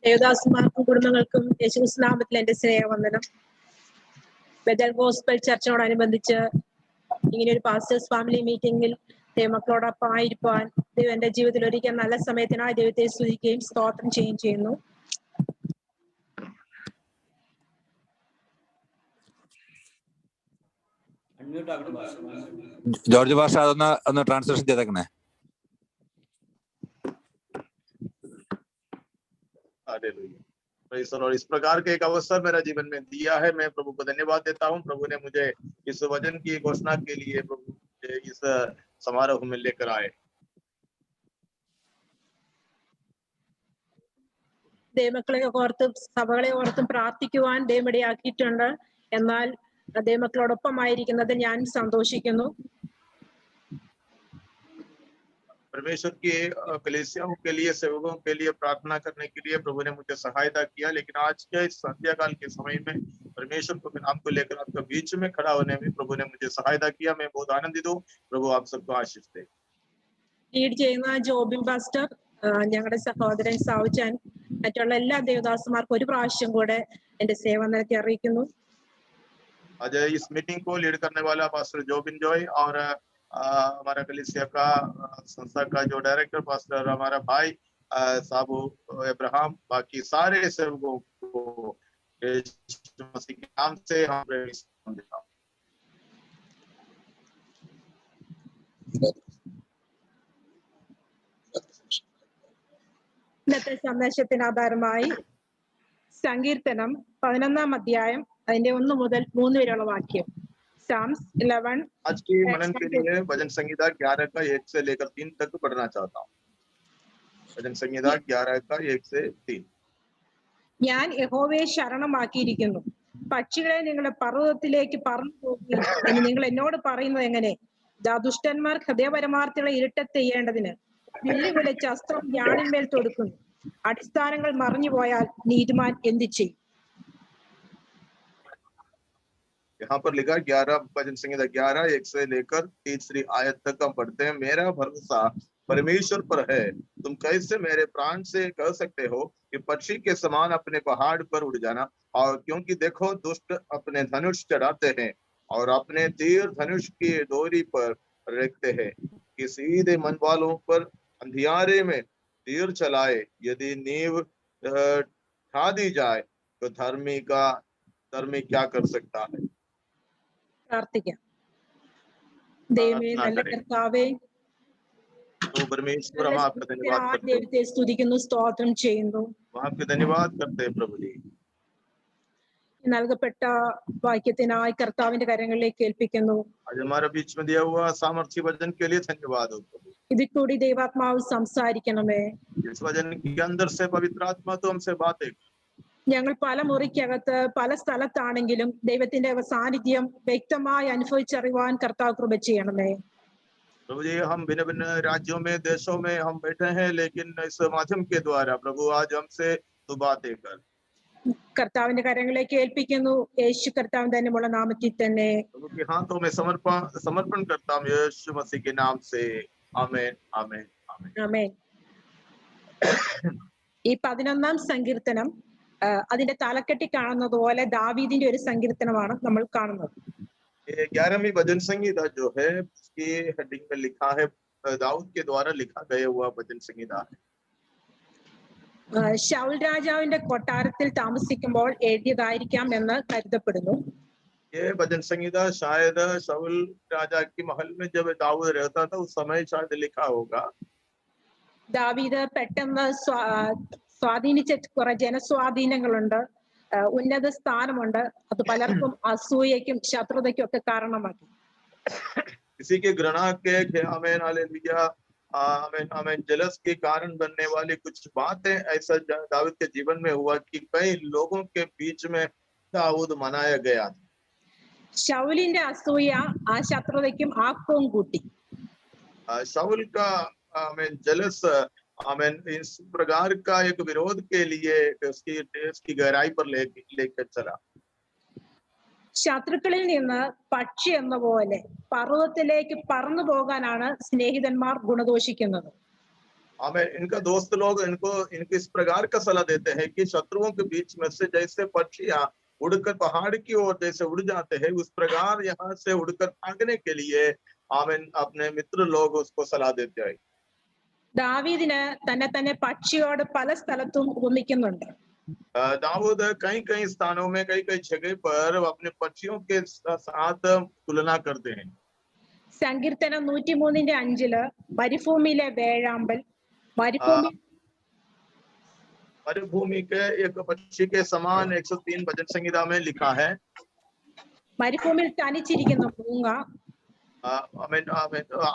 ദേവദാസന്മാർക്കും കുടുംബങ്ങൾക്കും യേശുക്രിസ്തു നാമത്തിൽ എന്റെ സ്നേഹവന്ദനം. ബദൽ ഗോസ്പൽ ചർച്ചയോടനുബന്ധിച്ച് ഇങ്ങനെ ഒരു പാസ്റ്റേഴ്സ് ഫാമിലി മീറ്റിംഗിൽ ദൈവമക്കളോടൊപ്പം ആയിരിക്കാൻ ദൈവം എന്റെ ജീവിതത്തിൽ ഒരിക്കൽ നല്ല സമയത്തിനായി ദൈവത്തെ സ്തുതിക്കുകയും സ്തോത്രം ചെയ്യുകയും ചെയ്യുന്നു. ജോർജ് ഭാഷ അതൊന്ന് ട്രാൻസ്ലേഷൻ ചെയ്തേക്കണേ. और इस प्रकार के एक अवसर मेरा जीवन में दिया है, मैं प्रभु को धन्यवाद देता हूँ। प्रभु ने मुझे इस वचन की घोषणा के लिए प्रभु इस समारोह में लेकर आए। ദൈവമക്കളെ ഓർത്തും സഭകളെ ഓർത്തും പ്രാർത്ഥിക്കുവാൻ ദൈവം ഇടയാക്കിയിട്ടുണ്ട്. എന്നാൽ ദൈവമക്കളോടൊപ്പമായിരിക്കുന്നത് ഞാൻ സന്തോഷിക്കുന്നു. परमेश्वर की कलीसियाओं के लिए, सेवकों के लिए प्रार्थना करने के लिए प्रभु ने मुझे सहायता किया, लेकिन आज के इस संध्या काल के समय में परमेश्वर को नाम को लेकर आपका बीच में खड़ा होने में प्रभु ने मुझे सहायता किया। मैं बहुत आनंदित हूँ। प्रभु आप सबको आशीष दे। ലീഡ് ചെയ്യുന്ന ജോബിൻ പാസ്റ്റർ, ഞങ്ങളുടെ സഹോദരൻ സാവുചാൻ, മറ്റുള്ള എല്ലാ ദേവദാസന്മാർക്കും ഒരു പ്രാവശ്യം കൂടെ എന്റെ സേവനത്തെ അറിയിക്കുന്നു. आज इस मीटिंग को लीड करने वाला पास्टर जोबिन जॉय और हमारा कलीसिया का संस्था का जो डायरेक्टर पास्टर हमारा भाई साबू अब्राहम, बाकी सारे सेवकों को यीशु मसीह के नाम से हम देता हूं। ഇന്നത്തെ സന്ദേശത്തിന് ആധാരമായി സങ്കീർത്തനം 11-ാം അധ്യായം അതിന്റെ 1 മുതൽ 3 വരെയുള്ള വാക്യം. Psalms 11. आज की मनन के लिए भजन संहिता 11 का 1 से लेकर 3 तक पढ़ना चाहता हूँ। भजन संहिता 11 का 1 से 3. ഞാൻ യഹോവയെ ശരണമാക്കിയിരിക്കുന്നു. പക്ഷികളെ നിങ്ങളുടെ പർവ്വതത്തിലേക്ക് പറന്നു പോകുകയും എന്ന് നിങ്ങൾ എന്നോട് പറയുന്നത് എങ്ങനെ? ദുഷ്ടന്മാർ ഹൃദയപരമാർത്ഥികളെ ഇരുട്ടത്ത് ചെയ്യേണ്ടതിന് വെല്ലുവിളിച്ച് അസ്ത്രം ഞാണിന്മേൽ തൊടുക്കുന്നു. അടിസ്ഥാനങ്ങൾ മറിഞ്ഞു പോയാൽ നീതിമാൻ എന്ത് ചെയ്യും? यहाँ पर लिखा 11 भजन संहिता 11 1 से लेकर 3 आयत तक हम पढ़ते हैं। मेरा भरोसा परमेश्वर पर है। तुम कैसे मेरे प्राण से कह सकते हो कि पक्षी के समान अपने पहाड़ पर उड़ जाना? और क्योंकि देखो दुष्ट अपने धनुष चढ़ाते हैं और अपने तीर धनुष की डोरी पर रखते हैं कि सीधे मन वालों पर अंधियारे में तीर चलाए। यदि नींव ढा दी जाए तो धर्मी क्या कर सकता है? പ്രാർത്ഥിക്കാം. ദൈവമേ, നല്ല കർത്താവേ, तो परमेश्वर हम आपका धन्यवाद करते हैं, ദൈവത്തെ സ്തുതിക്കുന്നു, സ്തോത്രം ചെയ്യുന്നു. आपके धन्यवाद करते हैं प्रभु जी। നൽകപ്പെട്ട വാക്യത്തിനായി കർത്താവിന്റെ കരങ്ങളിലേക്ക് ഏൽപ്പിക്കുന്നു. आज हमारे बीच में दिया हुआ सामर्थ्य वचन के लिए धन्यवाद हो प्रभु। ഇതിൽ കൂടി ദൈവാത്മാവ് സംസാരിക്കണമേ. इस वचन के अंदर से पवित्र आत्मा तो हमसे बातें। ഞങ്ങൾ പല മുറിക്കകത്ത് പല സ്ഥലത്താണെങ്കിലും ദൈവത്തിന്റെ സാന്നിധ്യം വ്യക്തമായി അനുഭവിച്ചറിയുവാൻ കർത്താവ് കൃപ ചെയ്യണമേ. प्रभु जी, हम भिन्न भिन्न राज्यों में, देशों में हम बैठे हैं, लेकिन इस माध्यम के द्वारा प्रभु आज हमसे तू बातें कर। കർത്താവിന്റെ കരങ്ങളിലേക്ക് ഏൽപ്പിക്കുന്നു, യേശു കർത്താവിന്റെ ധന്യമുള്ള നാമത്തിൽ തന്നെ. प्रभु के हाथों में समर्पण करता हूं यीशु मसीह के नाम से। आमीन आमीन आमीन ആമേൻ. ഈ 11-ാം സങ്കീർത്തനം അതിന്റെ തലക്കെട്ടി കാണുന്നത് പോലെ ദാവീദിന്റെ ഒരു സങ്കീർത്തനമാണ് നമ്മൾ കാണുന്നത്. 11वीं भजन संहिता जो है उसकी हेडिंग में लिखा है दाऊद के द्वारा लिखा गया हुआ भजन संहिता है। ശൗൽ രാജാവിന്റെ കൊട്ടാരത്തിൽ താമസിക്കുമ്പോൾ എഴുതിയതായിരിക്കാം എന്ന് കരുതപ്പെടുന്നു. ये भजन संहिता शायद शाऊल राजा की महल में जब दाऊद रहता था उस समय शायद लिखा होगा। ദാവീദ് പെട്ടെന്ന് സ്വാധീനിച്ച കുറെ ജനസ്വാധീനങ്ങളുണ്ട്, ഉന്നത സ്ഥാനമുണ്ട്. അത് പലർക്കും അസൂയയ്ക്കും ശത്രുതയ്ക്കും ഒക്കെ കാരണമാക്കി. किसी के घृणा के आमीन हालेलुया आमीन आमीन जलस के कारण बनने वाली कुछ बातें ऐसा दाऊद के जीवन में हुआ कि कई लोगों के बीच में दाऊद मनाया गया। ശൗലിന്റെ അസൂയ ആ ശത്രുതയ്ക്കും ആക്കവും കൂട്ടി. शाऊल का आमीन जलस आमीन इस प्रकार का एक विरोध के लिए उसकी गहराई पर लेकर चला। ശത്രുക്കളിൽ നിന്ന് പക്ഷി എന്ന പോലെ പർവ്വതത്തിലേക്ക് പറന്നു പോകാനാണ് സ്നേഹിതന്മാർ ഗുണദോഷിക്കുന്നത്. हमें इनका दोस्त लोग इनको इस प्रकार का सलाह देते हैं कि शत्रुओं के बीच में से जैसे पक्षियां उड़कर पहाड़ की ओर जैसे उड़ जाते हैं, उस प्रकार यहाँ से उड़कर भागने के लिए हमें अपने मित्र लोग उसको सलाह देते हैं। ദാവീദിന് തന്നെ തന്നെ പക്ഷിയോട് പല സ്ഥലത്തും ഉപമിക്കുന്നുണ്ട്. दाऊद कई कई स्थानों में कई कई जगह पर अपने पक्षियों के साथ तुलना करते हैं। സങ്കീർത്തനം 103:5 മരുഭൂമിയിലെ വേഴാമ്പൽ, മരുഭൂമി मरुभूमि के एक पक्षी के समान 103 भजन संहिता में लिखा है। മരുഭൂമിയിൽ തനിച്ചിരിക്കുന്ന മൂങ്ങ,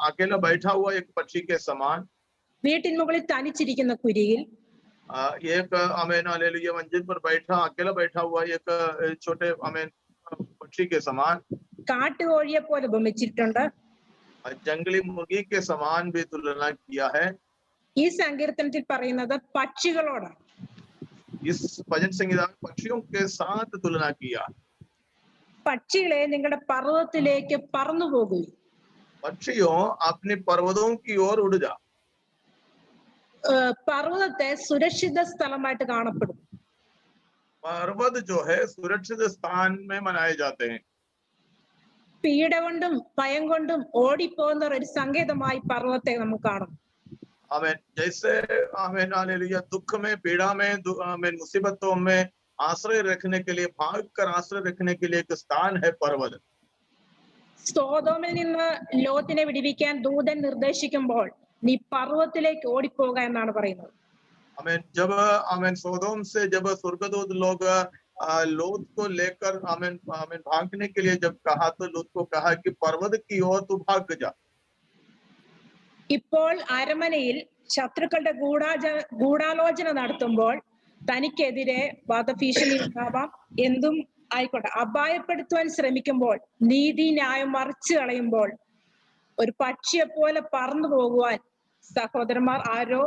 अकेला बैठा हुआ एक पक्षी के समान, വീട്ടിൻ മുകളിൽ തനിച്ചിരിക്കുന്ന കുരിയിൽ, एक हालेलुया मंजिल पर बैठा अकेला बैठा हुआ एक छोटे पक्षी के समान, കാട്ടുകോഴിയെ പോലെ ഉപമിച്ചിട്ടുണ്ട്. जंगली मुर्गी के समान भी तुलना किया है। ഈ സങ്കീർത്തനത്തിൽ പറയുന്നത് പക്ഷികളോടാണ്. इस भजन संहिता में पक्षियों के साथ तुलना किया। പക്ഷികളെ നിങ്ങളുടെ പർവ്വതത്തിലേക്ക് പറന്നു പോകുകയും पक्षियों अपने पर्वतों की ओर उड़ जा। പർവ്വതത്തെ സുരക്ഷിത സ്ഥലമായിട്ട് കാണപ്പെടും. पर्वत जो है सुरक्षित स्थान में मनाए जाते हैं। പീഡ കൊണ്ടും ഭയം കൊണ്ടും ഓടിപ്പോകുന്ന ഒരു സങ്കേതമായി പർവ്വതത്തെ നമുക്ക് കാണും. आमीन। जैसे आमीन हालेलुया दुख में पीड़ा में आमीन मुसीबतों में आश्रय रखने के लिए भाग कर आश्रय रखने के लिए एक स्थान है पर्वत। സോദോമിൽ നിന്ന് ലോത്തിനെ വിടുവിക്കാൻ ദൂതൻ നിർദ്ദേശിക്കുമ്പോൾ നീ പർവ്വതത്തിലേക്ക് ഓടിപ്പോകുക എന്നാണ് പറയുന്നത്. आमीन। जब आमीन सोदोम से जब स्वर्गदूत लोग लोत को लेकर आमीन आमीन भागने के लिए जब कहा तो लोत को कहा कि पर्वत की ओर तू भाग जा। ഇപ്പോൾ അരമനയിൽ ശത്രുക്കളുടെ ഗൂഢാലോചന നടത്തുമ്പോൾ തനിക്കെതിരെ വധഭീഷണി ഉണ്ടാവാം, എന്തും ആയിക്കോട്ടെ, അപായപ്പെടുത്തുവാൻ ശ്രമിക്കുമ്പോൾ നീതി ന്യായം മറിച്ചു കളയുമ്പോൾ ഒരു പക്ഷിയെ പോലെ പറന്നു പോകുവാൻ സഹോദരന്മാർ ആരോ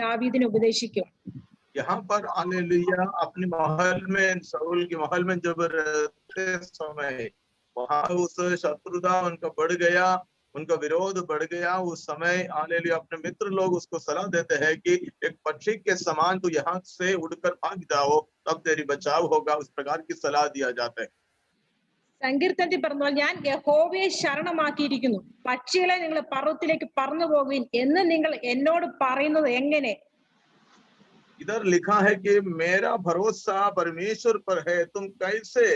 ദാവീദിനെ ഉപദേശിക്കും. यहाँ पर हालेलुया अपने महल में शाऊल के महल में जब रहते समय वहां उस शत्रुता उनका बढ़ गया, उनका विरोध बढ़ गया। उस समय हालेलुया अपने मित्र लोग उसको सलाह देते हैं कि एक पक्षी के समान तू यहाँ से उड़कर भाग जाओ, तब तेरी बचाव होगा। उस प्रकार की सलाह दिया जाता है। സങ്കീർത്തനത്തിൽ പറഞ്ഞാൽ ഞാൻ യഹോവയെ ശരണമാക്കിയിരിക്കുന്നു, പക്ഷികളെ നിങ്ങൾ പർവ്വതത്തിലേക്ക് പറന്നു പോകുവിൻ എന്ന് നിങ്ങൾ എന്നോട് പറയുന്നത് എങ്ങനെ? इधर लिखा है कि मेरा भरोसा परमेश्वर पर है, तुम कैसे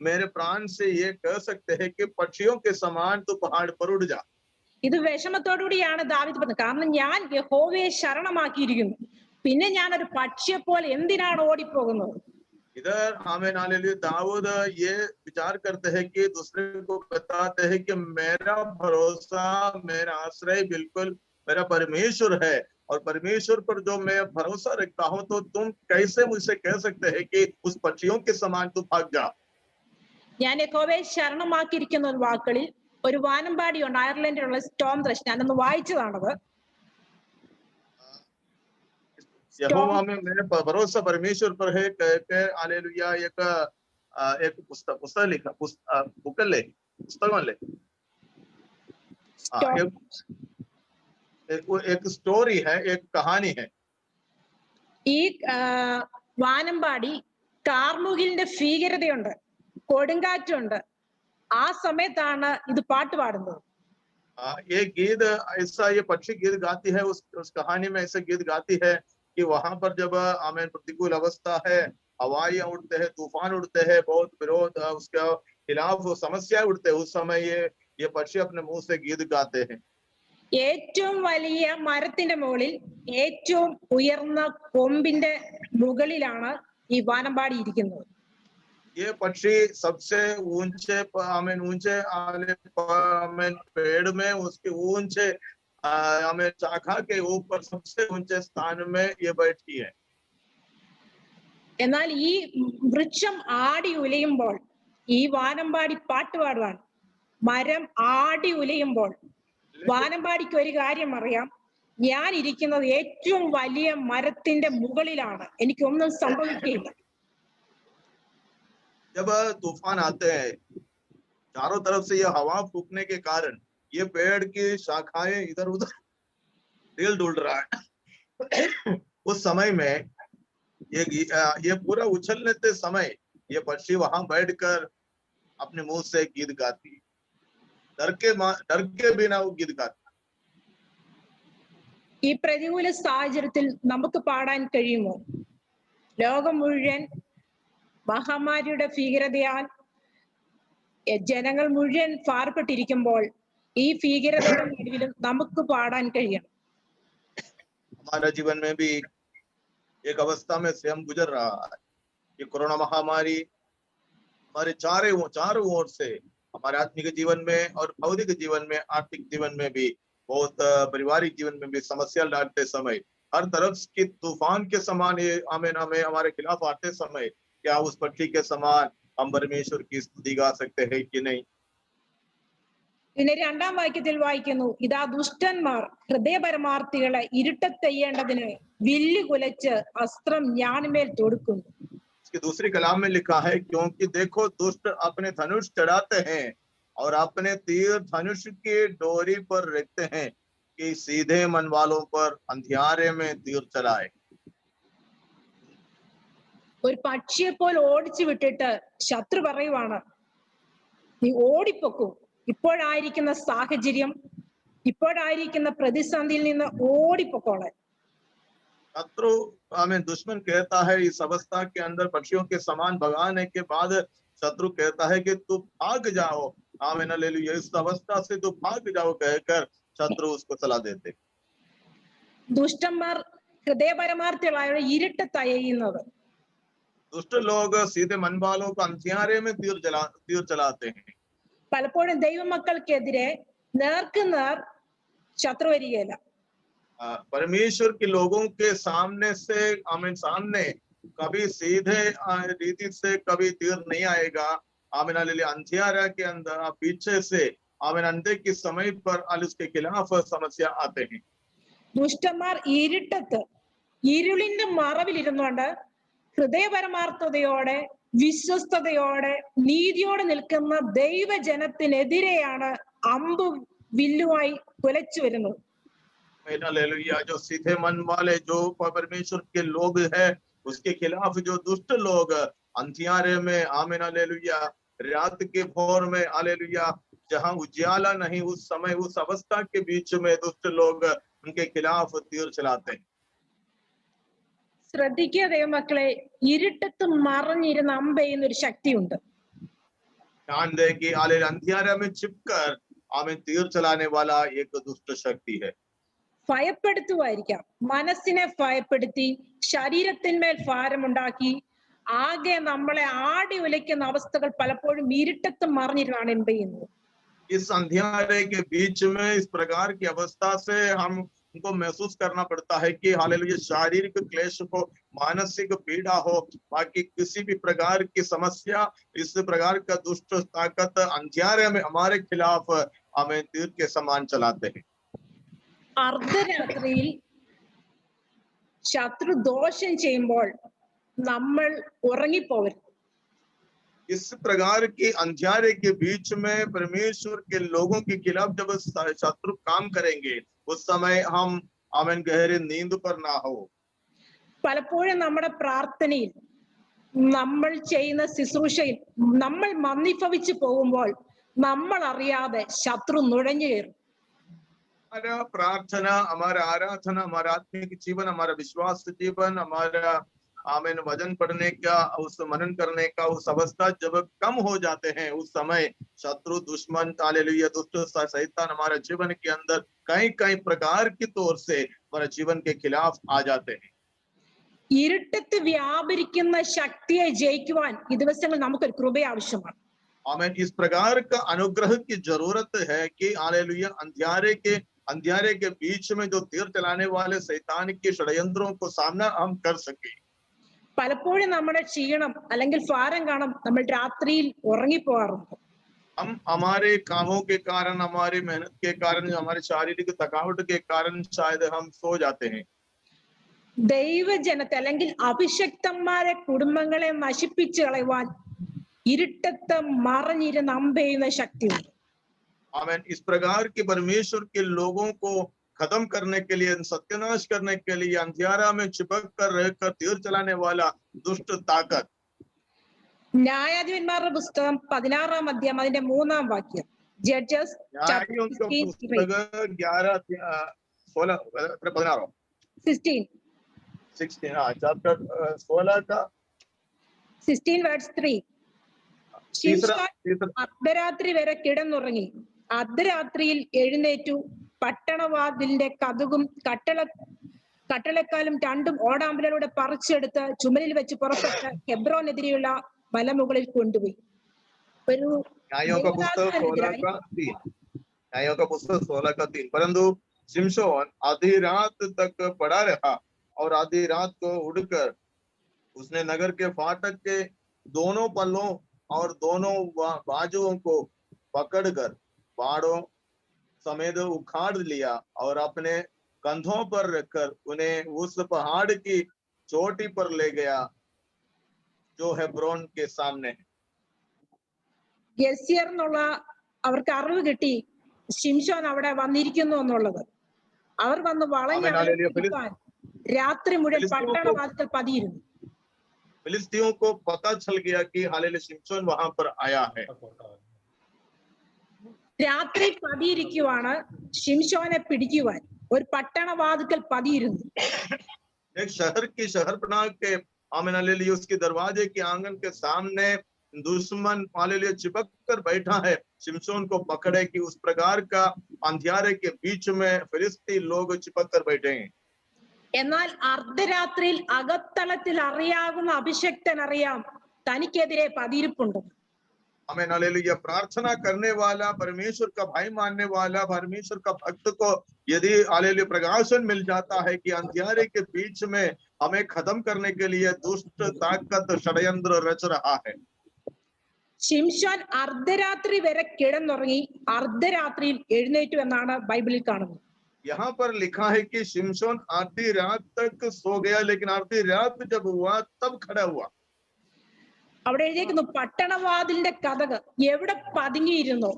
मेरे प्राण से ये कह सकते हैं कि पक्षियों के समान तू पहाड़ पर उड़ जा। ഇത് വിഷമത്തോടുകൂടിയാണ് ദാവീദ് പറഞ്ഞത്. കാരണം ഞാൻ യഹോവയെ ശരണമാക്കിയിരിക്കുന്നു, പിന്നെ ഞാൻ ഒരു പക്ഷിയെ പോലെ എന്തിനാണ് ഓടിപ്പോകുന്നത്? इधर आमीन हालेलुया दाऊद ये विचार करते हैं कि दूसरे को बताते हैं कि मेरा भरोसा मेरा आश्रय बिल्कुल मेरा परमेश्वर है, और परमेश्वर पर जो मैं भरोसा रखता हूं, तो तुम कैसे मुझसे कह सकते हैं कि उस पक्षियों के समान तू भाग जा। ഞാൻ യഹോവയെ ശരണമാക്കിയിരിക്കുന്ന ഒരു വാക്കുകളിൽ ഒരു വാനമ്പാടിയുണ്ട്, അയർലൻഡിലുള്ള സ്റ്റോം ത്രഷ്. ഞാനൊന്ന് വായിച്ചതാണത്. यहोवा में मेरा भरोसा परमेश्वर पर है कह के हालेलुया एक पुस्तक लिखा पुस्तक एक स्टोरी है, एक कहानी है। ഈ വാനമ്പാടി കാർമുകിലിന്റെ ഭീകരതയുണ്ട്, കൊടുങ്കാറ്റുണ്ട്, ആ സമയത്താണ് ഇത് പാട്ട് പാടുന്നത്. ये गीत ऐसा ये पक्षी गीत गाती है, उस कहानी में ऐसा गीत गाती है कि वहां पर जब आमीन प्रतिकूल अवस्था है, हवाएं उड़ते हैं, तूफान उड़ते हैं, बहुत विरोध उसके खिलाफ समस्या उड़ते हैं, उस समय ये पक्षी अपने मुंह से गीत गाते हैं। ഏറ്റവും വലിയ മരത്തിന്റെ മുകളിൽ ഏറ്റവും ഉയർന്ന കൊമ്പിന്റെ മുകളിലാണ് ഈ വാനമ്പാടി ഇരിക്കുന്നത്. ये पक्षी सबसे ऊंचे पेड़ में उसके ऊंचे शाखा के ऊपर सबसे ऊंचे स्थान में ये बैठी है। എന്നാൽ ഈ വൃക്ഷം ആടി ഉലയുമ്പോൾ ഈ വാനമ്പാടി പാട്ട് പാടുവാണ്. മരം ആടി ഉലയുമ്പോൾ വാനമ്പാടിക്ക് ഒരു കാര്യം അറിയാം, ഞാൻ ഇരിക്കുന്നത് ഏറ്റവും വലിയ മരത്തിന്റെ മുകളിലാണ്, എനിക്കൊന്നും സംഭവിക്കില്ല. जब तूफान आते हैं, चारों तरफ से ये हवा फूकने के कारण ये पेड़ की शाखाएं इधर उधर हिल डुल रहा है। उस समय में ये पूरा उछलने समय ये पक्षी वहां बैठकर अपने मुंह से गीत गाती, डर के बिना वो गीत गाती। ഈ പ്രതികൂല സാഹചര്യത്തിൽ നമുക്ക് പാടാൻ കഴിയുമോ? ലോകം മുഴുവൻ മഹാമാരിയുടെ ഭീകരതയാൽ ജനങ്ങൾ മുഴുവൻ പാർപ്പെട്ടിരിക്കുമ്പോൾ ഈ ഭീകരതയുടെ നടുവിലും നമുക്ക് പാടാൻ കഴിയണം. हमारा जीवन में भी एक अवस्था में से हम गुजर रहा है। ये कोरोना महामारी हमारे चारों ओर से हमारे आत्मिक जीवन में और भौतिक जीवन में, आर्थिक जीवन में भी, बहुत पारिवारिक जीवन में भी समस्या डालते समय, हर तरफ की तूफान के समान ये हमें हमारे खिलाफ आते समय, क्या उस पक्षी के समान हम परमेश्वर की स्तुति गा सकते हैं कि नहीं? പിന്നെ 2-ാം വാക്യത്തിൽ വായിക്കുന്നു, ഇതാ ദുഷ്ടന്മാർ ഹൃദയപരമാർത്ഥികളെ ഇരുട്ടത്തെയ്യേണ്ടതിന് വില്ല് കുലച്ച് അസ്ത്രം ഞാൺമേൽ തൊടുക്കുന്നു. इसकी दूसरी कलाम में लिखा है, क्योंकि देखो दुष्ट अपने धनुष चढ़ाते हैं और अपने तीर धनुष की डोरी पर रखते हैं कि सीधे मन वालों पर अंधियारे में तीर चलाए। ഒരു പക്ഷിയെ പോലെ ഓടിച്ചു വിട്ടിട്ട് ശത്രു പറയുവാണ്, നീ ഓടിപ്പൊക്കൂ, ഇപ്പോഴായിരിക്കുന്ന സാഹചര്യം, ഇപ്പോഴായിരിക്കുന്ന പ്രതിസന്ധിയിൽ നിന്ന് ഓടിപ്പൊക്കോളെ. शत्रु हमें दुश्मन कहता है, इस अवस्था के अंदर पक्षियों के समान भगाने के बाद शत्रु कहता है कि तू भाग जाओ, आमीन हालेलुया, इस अवस्था से तू भाग जाओ कहकर शत्रु उसको सलाह देते। ദുഷ്ടന്മാർ ഹൃദയപരമാർത്ഥികളായ ഇരുട്ടത്തയ്യുന്നത്. दुष्ट लोग सीधे मन वालों को अंधियारे में तीर चलाते हैं। പലപ്പോഴും ദൈവമക്കൾക്കെതിരെ നേർക്കുനേർ ശത്രു വരികയില്ല. परमेश्वर के लोगों के सामने से आमीन सामने कभी सीधे रीति से कभी तीर नहीं आएगा। आमीन हालेलुया, अंधियारा के अंदर पीछे से आमीन अंधे के समय पर उसके खिलाफ समस्या आते हैं। ദുഷ്ടന്മാർ ഇരുട്ടത്ത് ഇരുളിന്റെ മറവിലിരുന്നുകൊണ്ട് ഹൃദയപരമാർത്ഥതയോടെ വിശ്വസ്തയോടെ നീതിയോടെ നിൽക്കുന്ന ദൈവജനത്തിനെതിരെയാണ് അമ്പ് വില്ലുമായി കുലച്ചു വരുന്നത്. हालेलुया, जो सीधे मन वाले, जो परमेश्वर के लोग हैं, उसके खिलाफ जो दुष्ट लोग अंधियारे में, आमीन हालेलुया, रात के भोर में, हालेलुया, जहां उजाला नहीं, उस समय उस अवस्था के बीच में दुष्ट लोग उनके खिलाफ तीर चलाते हैं। ശ്രദ്ധിക്കുക ദൈവമക്കളെ, ഇരുട്ടത്ത് മറഞ്ഞിരുന്ന് അമ്പെയ്യുന്ന ഒരു ശക്തിയുണ്ട്. ध्यान दे कि हालेलुया, अंधियारे में छिपकर आमीन तीर चलाने वाला एक दुष्ट शक्ति है। ഭയപ്പെടുത്തുമായിരിക്കാം, മനസ്സിനെ ഭയപ്പെടുത്തി ശരീരത്തിന്മേൽ ഭാരമുണ്ടാക്കി ആകെ നമ്മളെ ആടി ഉലയ്ക്കുന്ന അവസ്ഥകൾ പലപ്പോഴും ഇരുട്ടത്ത് മറിഞ്ഞിരുന്നാണ് എമ്പെയ്യുന്നത്. इस अंधियारे के बीच में इस प्रकार की अवस्था से हम उनको महसूस करना पड़ता है कि हालेलुया, शारीरिक क्लेश हो, मानसिक पीड़ा हो, बाकी किसी भी प्रकार की समस्या, इस प्रकार का दुष्ट ताकत अंधियारे में हमारे खिलाफ हमें तीर के समान चलाते हैं। അർദ്ധരാത്രിയിൽ ശത്രു ദോഷം ചെയ്യുമ്പോൾ നമ്മൾ ഉറങ്ങിപ്പോവരുത്. इस प्रकार के अंधियारे के बीच में परमेश्वर के लोगों के खिलाफ जब शत्रु काम करेंगे, उस समय हम आमीन गहरी नींद पर ना हो। പലപ്പോഴും നമ്മുടെ പ്രാർത്ഥനയിൽ, നമ്മൾ ചെയ്യുന്ന ശുശ്രൂഷയിൽ നമ്മൾ മന്ദിഭവിച്ചു പോകുമ്പോൾ നമ്മൾ അറിയാതെ ശത്രു നുഴഞ്ഞു കയറും. हमारा प्रार्थना, हमारा आराधना, हमारा आत्मिक जीवन, हमारा विश्वास जीवन, हमारा आमीन वजन पढ़ने का, उस मनन करने का उस अवस्था जब कम हो जाते हैं, उस समय शत्रु दुश्मन हालेलुया, दुष्ट शैतान हमारे जीवन के अंदर कई कई प्रकार की तौर से हमारे जीवन के खिलाफ आ जाते हैं। ഇരുട്ടത്ത് വ്യാപരിക്കുന്ന ശക്തിയെ ജയിക്കുവാൻ ഈ ദിവസങ്ങളിൽ നമുക്കൊരു കൃപ ആവശ്യമാണ്. आमीन, इस प्रकार का अनुग्रह की जरूरत है कि हालेलुया, अंधियारे के बीच में जो तीर चलाने वाले शैतान के षड्यंत्रों को सामना हम कर सके। പലപ്പോഴും നമ്മുടെ ക്ഷീണം അല്ലെങ്കിൽ ഭാരം കാരണം നമ്മൾ രാത്രിയിൽ ഉറങ്ങിപ്പോകാറുണ്ട്. हम हमारे कामों के कारण, हमारी मेहनत के कारण, हमारे शारीरिक थकावट के कारण शायद हम सो जाते हैं। ദൈവജനത്തെ അല്ലെങ്കിൽ അഭിഷക്തന്മാരെ കുടുംബങ്ങളെ നശിപ്പിച്ചു കളയുവാൻ ഇരുട്ടത്ത് മറഞ്ഞിരുന്ന് അമ്പെയ്യുന്ന ശക്തിയുണ്ട്. आमीन, इस प्रकार के परमेश्वर के लोगों को खत्म करने के लिए, सत्यानाश करने के लिए अंधियारा में चिपक कर रहकर तीर चलाने वाला दुष्ट ताकत। ന്യായാധിപന്മാരുടെ പുസ്തകം 16-ാം അധ്യായം അതിന്റെ 3-ാം വാക്യം. ജഡ്ജസ് न्यायों का पुस्तक 16 चैप्टर 16 का 16 verse 3. तीसरा അർദ്ധരാത്രി വരെ കിടന്നുറങ്ങി. അർദ്ധരാത്രിയിൽ എഴുന്നേറ്റു പട്ടണവാതിലിന്റെ കതകും കട്ടളക്കാലും രണ്ടും ഓടാമ്പലിലൂടെ പറിച്ചെടുത്ത് ചുമലിൽ വെച്ച് പുറപ്പെട്ട് ഹെബ്രോനെതിരെയുള്ള മലമുകളിൽ കൊണ്ടുപോയി. ഒരു न्यायों का पुस्तक 16 का 3। परंतु शिमशोन आधी रात तक पड़ा रहा और आधी रात को उड़कर उसने नगर के फाटक के दोनों पल्लों और दोनों बाजुओं को पकड़कर पहाड़ों समेत उखाड़ लिया और अपने कंधों पर रखकर उन्हें उस पहाड़ की चोटी पर ले गया जो हेब्रोन के सामने है। ഗസ്യർ എന്നുള്ള അവർക്ക് അറിവ് കിട്ടി ശിംശോൻ അവിടെ വന്നിരിക്കുന്നു എന്നുള്ളത്. അവർ വന്ന് വളഞ്ഞ രാത്രി മുഴുവൻ പട്ടണവാതിൽക്കൽ പതിയിരുന്നു. फिलिस्तियों को पता चल गया कि हालेलुया शिमशोन वहां पर आया है। രാത്രി പതിയിരിക്കുവാണ് ശിംശോനെ പിടിക്കുവാൻ. ഒരു പട്ടണവാതിൽക്കൽ പതിയിരുന്നു. एक शहर की शहरपनाह के आमीन हालेलुया उसके दरवाजे के आंगन के सामने दुश्मन हालेलुया चिपक कर बैठा है, शिमशोन को पकड़े कि उस प्रकार का अंधियारे के बीच में फिलिस्ती लोग चिपक कर बैठे हैं। എന്നാൽ അർദ്ധരാത്രിയിൽ അകത്തളത്തിൽ അറിയാവുന്ന അഭിഷക്തൻ അറിയാം തനിക്കെതിരെ പതിയിരിപ്പുണ്ട്. आमीन हालेलुया प्रार्थना करने वाला, परमेश्वर का भाई मानने वाला, परमेश्वर का भक्त को यदि हालेलुया प्रकाशन मिल जाता है कि अंधियारे के बीच में हमें खत्म करने के लिए दुष्ट ताकत षड्यंत्र रच रहा है। ശിംശോൻ അർദ്ധരാത്രി വരെ കിടന്നുറങ്ങി അർദ്ധരാത്രിയിൽ എഴുന്നേറ്റു എന്നാണ് ബൈബിളിൽ കാണുന്നത്. यहाँ पर लिखा है कि शिमशोन आधी रात तक सो गया, लेकिन आधी रात जब हुआ तब खड़ा हुआ। അവിടെ എഴുതിയിരിക്കുന്നു പട്ടണവാതിലിന്റെ കതക് എവിടെ പതുങ്ങിയിരുന്നു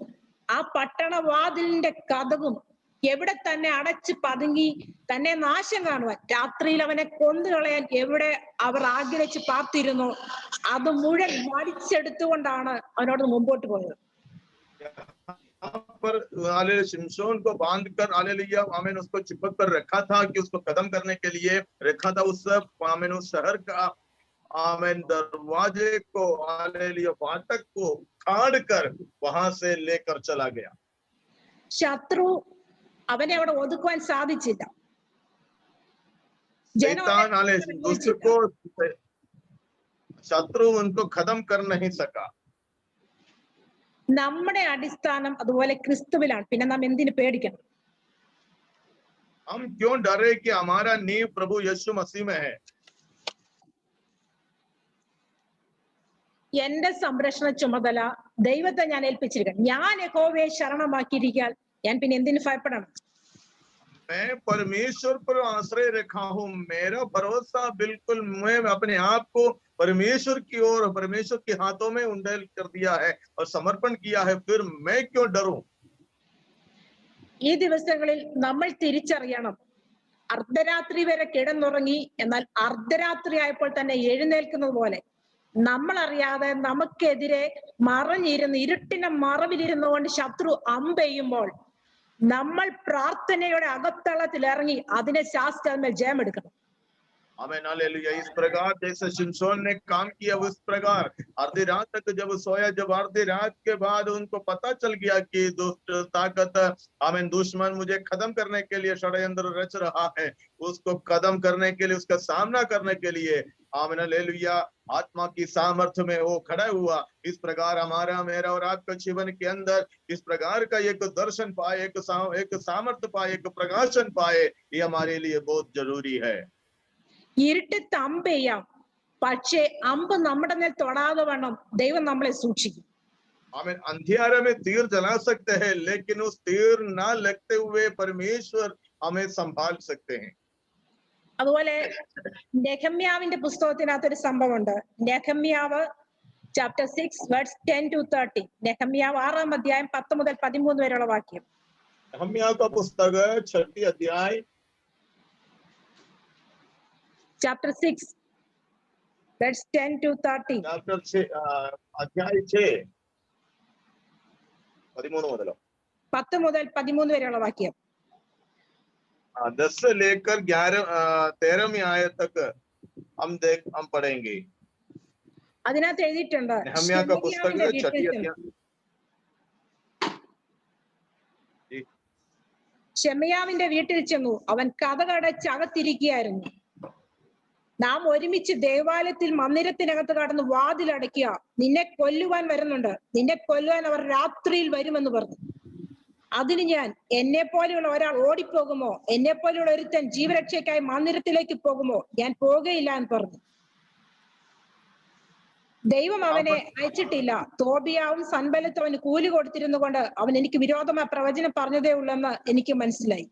ആ പട്ടണവാതിലിന്റെ കതകും എവിടെ തന്നെ അടച്ച് പതുങ്ങി തന്നെ നാശം കാണുവാൻ, രാത്രിയിൽ അവനെ കൊന്നുകളയാൻ എവിടെ അവർ ആഗ്രഹിച്ച് പാർത്തിരുന്നോ അത് മുഴുവൻ വലിച്ചെടുത്തുകൊണ്ടാണ് അവനോട് മുമ്പോട്ട് പോയത്. पर हालेलुया शिमशोन को बांध कर हालेलुया आमीन उसको चिपक कर रखा था कि उसको खत्म करने के लिए रखा था। उस आमीन उस शहर का आमीन दरवाजे को हालेलुया फाटक को उखाड़ कर वहां से लेकर चला गया। ശത്രു അവനെ അവിടെ ഒതുക്കുവാൻ സാധിച്ചില്ല. शैतान हालेलुया दुष्ट को शत्रु उनको खत्म कर नहीं सका। നമ്മുടെ അടിസ്ഥാനം അതുപോലെ ക്രിസ്തുവിലാണ്. പിന്നെ നാം എന്തിനു പേടിക്കണം? हम क्यों डरे कि हमारा नींव प्रभु यीशु मसीह में है। എന്റെ സംരക്ഷണ ചുമതല ദൈവത്തെ ഞാൻ ഏൽപ്പിച്ചിരിക്കണം. ഞാൻ യഹോവയെ ശരണമാക്കിയിരിക്കാൻ ഞാൻ പിന്നെ എന്തിനു ഭയപ്പെടണം? मैं परमेश्वर पर आश्रय रखा हूं, मेरा भरोसा बिल्कुल मैं अपने आप को परमेश्वर की ओर परमेश्वर के हाथों में उंडेल कर दिया है और समर्पण किया है, फिर मैं क्यों डरूं? ഈ ദിവസങ്ങളിൽ നമ്മൾ തിരിച്ചറിയണം, അർദ്ധരാത്രി വരെ കിടന്നുറങ്ങി എന്നാൽ അർദ്ധരാത്രി ആയപ്പോൾ തന്നെ എഴുന്നേൽക്കുന്നത് പോലെ നമ്മൾ അറിയാതെ നമുക്കെതിരെ മറഞ്ഞിരുന്ന് ഇരുട്ടിന്റെ മറവിലിരുന്നു കൊണ്ട് ശത്രു അമ്പെയ്യുമ്പോൾ നമ്മൾ പ്രാർത്ഥനയുടെ അകത്തളത്തിൽ ഇറങ്ങി അതിനെ ശാസ്ത്രമേൽ ജയമെടുക്കണം. आमीन हालेलुया। इस प्रकार जैसे शिमशोन ने काम किया उस प्रकार आधी रात तक जब सोया, जब आधी रात के बाद उनको पता चल गया कि दुष्ट ताकत आमीन दुश्मन मुझे खत्म करने के लिए षड्यंत्र रच रहा है, उसको खत्म करने के लिए उसका सामना करने के लिए आमीन हालेलुया आत्मा की सामर्थ्य में वो खड़ा हुआ। इस प्रकार हमारा मेरा और आपका जीवन के अंदर इस प्रकार का एक दर्शन पाए, एक सामर्थ्य पाए, एक प्रकाशन पाए, ये हमारे लिए बहुत जरूरी है। ഇരുട്ടത്ത് അമ്പെയ്യാം, പക്ഷേ അമ്പ് നമ്മുടെ മേൽ തൊടാതെ വണ്ണം ദൈവം നമ്മളെ സൂക്ഷിക്കും. आमीन अंधियारे में तीर चला सकते हैं, लेकिन उस तीर ना लगते हुए परमेश्वर हमें संभाल सकते हैं। അതുപോലെ നെഹമ്യാവിന്റെ പുസ്തകത്തിനകത്തൊരു സംഭവമുണ്ട്. നെഹമ്യാവ് ചാപ്റ്റർ 6 verse 10 to 13. നെഹമ്യാവ് 6-ാം അധ്യായം 10 മുതൽ 13 വരെയുള്ള വാക്യം. नहम्याह का पुस्तक 6 अध्याय chapter 6 that's 10 to 30. चैप्टर 6 अध्याय 6 13 മുതലോ 10 മുതൽ 13 വരെയുള്ള വാക്യം. 10 से लेकर 13वीं आयत तक हम पढ़ेंगे। അതിനകത്ത് എഴുതിയിട്ടുണ്ട് नहम्याह का पुस्तक ശെമയ്യാവിന്റെ 6 വീട്ടിൽ ചെന്നു. अध्याय ശെമയ്യാവിന്റെ വീട്ടിൽ ചെന്നു. അവൻ കതകടച്ച് അകത്തിരിക്കുകയായിരുന്നു. നാം ഒരുമിച്ച് ദേവാലയത്തിൽ മന്ദിരത്തിനകത്ത് കടന്ന് വാതിലടയ്ക്കുക. നിന്നെ കൊല്ലുവാൻ വരുന്നുണ്ട്, നിന്നെ കൊല്ലുവാൻ അവർ രാത്രിയിൽ വരുമെന്ന് പറഞ്ഞു. അതിന് ഞാൻ, എന്നെ പോലെയുള്ള ഒരാൾ ഓടിപ്പോകുമോ? എന്നെ പോലെയുള്ള ഒരുത്തൻ ജീവരക്ഷയ്ക്കായി മന്ദിരത്തിലേക്ക് പോകുമോ? ഞാൻ പോകുകയില്ല എന്ന് പറഞ്ഞു. ദൈവം അവനെ അയച്ചിട്ടില്ല. തോബിയാവും സൻബല്ലത്തും അവന് കൂലി കൊടുത്തിരുന്നു കൊണ്ട് അവൻ എനിക്ക് വിരോധമായ പ്രവചനം പറഞ്ഞതേ ഉള്ളെന്ന് എനിക്ക് മനസ്സിലായി.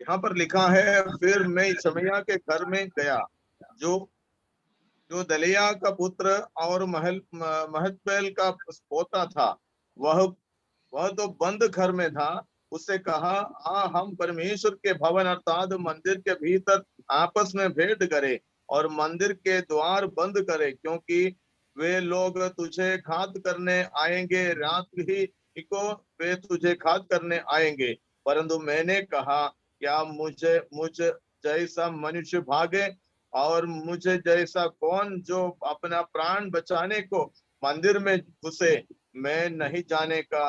यहाँ पर लिखा है, फिर मैं शमैया के घर में गया जो दलिया का पुत्र और महतबेल का पोता था। वह तो बंद घर में था। उससे कहा, हम परमेश्वर के भवन अर्थात मंदिर के भीतर आपस में भेंट करें और मंदिर के द्वार बंद करें, क्योंकि वे लोग तुझे घात करने आएंगे। रात ही को वे तुझे घात करने आएंगे। परंतु मैंने कहा, क्या मुझ जैसा मनुष्य भागे और मुझे जैसा कौन जो अपना प्राण बचाने को मंदिर में घुसे? मैं नहीं जाने का।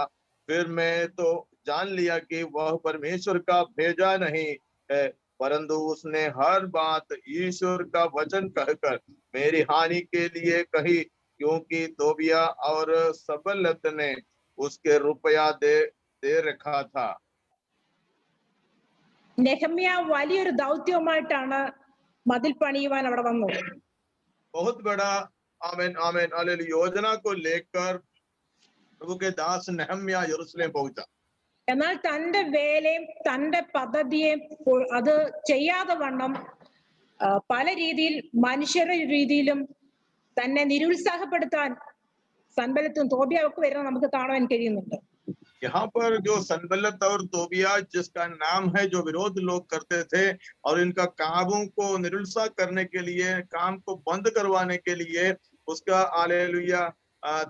फिर मैं तो जान लिया कि वह परमेश्वर का भेजा नहीं है, परंतु उसने हर बात ईश्वर का वचन कहकर मेरी हानि के लिए कही, क्योंकि तोबिया और सबलत ने उसके रुपया दे रखा था। നെഹമ്യാവ് വലിയൊരു ദൗത്യവുമായിട്ടാണ് മതിൽ പണിയുവാൻ അവിടെ വന്നത്. बहुत बड़ा आमीन आमीन हालेलुया योजना को लेकर प्रभु के दास नहम्याह यरूशलेम पहुंचा। എന്നാൽ തന്റെ വേലയും തന്റെ പദ്ധതിയും അത് ചെയ്യാതെ വണ്ണം പല രീതിയിൽ മനുഷ്യരുടെ രീതിയിലും തന്നെ നിരുത്സാഹപ്പെടുത്താൻ സൻബല്ലത്തും തോബിയാവൊക്കെ വരുന്നത് നമുക്ക് കാണാൻ കഴിയുന്നുണ്ട്. यहाँ पर जो सनबल्लत और तोबिया जिसका नाम है, जो विरोध लोग करते थे और इनका कामों को निरुत्साह करने के लिए, काम को बंद करवाने के लिए, उसका हालेलुया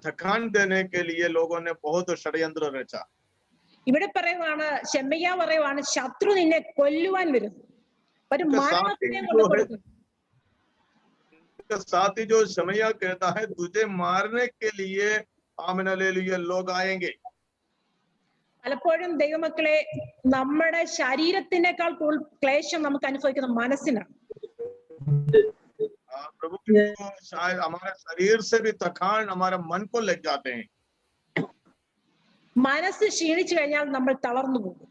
थकान देने के लिए लोगों ने बहुत षड्यंत्र रचा। ഇവിടെ പറയുവാണ്, ശെമയ്യാവ് പറയുവാണ്, ശത്രു നിന്നെ കൊല്ലുവാൻ വരുന്നു, ഒരു മരണത്തിനെ കൊണ്ട് കൊടുക്കുന്നു. साथ ही जो शमैया कहता है, तुझे मारने के लिए आमीन हालेलुया लोग आएंगे। പലപ്പോഴും ദൈവമക്കളെ, നമ്മുടെ ശരീരത്തിനേക്കാൾ ക്ലേശം നമുക്ക് അനുഭവിക്കുന്ന മനസ്സിനാണ്. प्रभु शायद हमारे शरीर से भी थकान हमारे मन को लग जाते हैं। മനസ്സ് ക്ഷീണിച്ചു കഴിഞ്ഞാൽ നമ്മൾ തളർന്നു പോകും.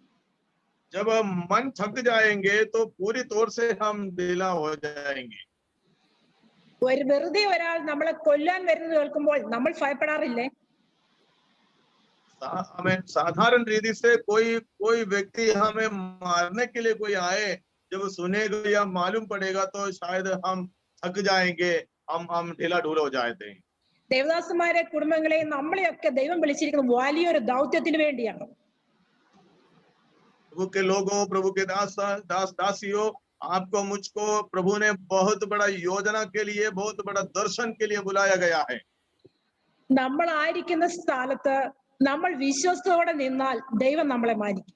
जब मन थक जाएंगे तो पूरी तौर से हम ढीला हो जाएंगे। വെറുതെ ഒരാൾ നമ്മളെ കൊല്ലാൻ വരുന്നത് കേൾക്കുമ്പോൾ നമ്മൾ ഭയപ്പെടാറില്ലേ? हमें साधारण रीति से कोई व्यक्ति हमें मारने के लिए कोई आए, जब सुनेगा या मालूम पड़ेगा तो शायद हम थक जाएंगे, हम ढीला ढूल हो जाते हैं। ദേവദാസന്മാരെ, കുടുംബങ്ങളെ, നമ്മളെയൊക്കെ ദൈവം വിളിച്ചിരിക്കുന്നത് വലിയൊരു ദൗത്യത്തിന് വേണ്ടിയാണ്. प्रभु के लोगों, प्रभु के दासियों, आपको मुझको प्रभु ने बहुत बड़ा योजना के लिए, बहुत बड़ा दर्शन के लिए बुलाया गया है। നമ്മൾ ആയിരിക്കുന്ന സ്ഥലത്ത് നമ്മൾ വിശ്വസ്തയോടെ നിന്നാൽ ദൈവം നമ്മളെ മാനിക്കും.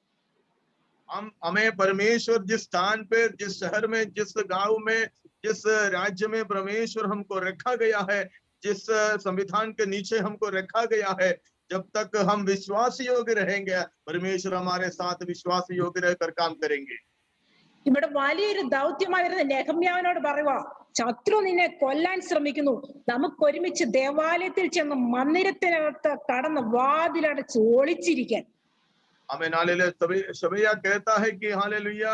हमें परमेश्वर जिस स्थान पे, जिस शहर में, जिस गांव में, जिस राज्य में परमेश्वर हमको रखा गया है, जिस संविधान के नीचे हमको रखा गया है, जब तक हम विश्वास योग्य रहेंगे, परमेश्वर हमारे साथ विश्वास योग्य रहकर काम करेंगे। ഇവിടെ വലിയൊരു ദൗത്യമായി വരുന്ന നെഹമ്യാവിനോട് പറയുക, ശത്രു നിന്നെ കൊല്ലാൻ ശ്രമിക്കുന്നു, നമുക്ക് ഒരുമിച്ച് ദേവാലയത്തിൽ ചെന്ന് മന്ദിരത്തിനകത്ത് കടന്ന് വാതിലടച്ച് ഒളിച്ചിരിക്കാൻ. आमीन हालेलुया। शमैया कहता है कि हालेलुया,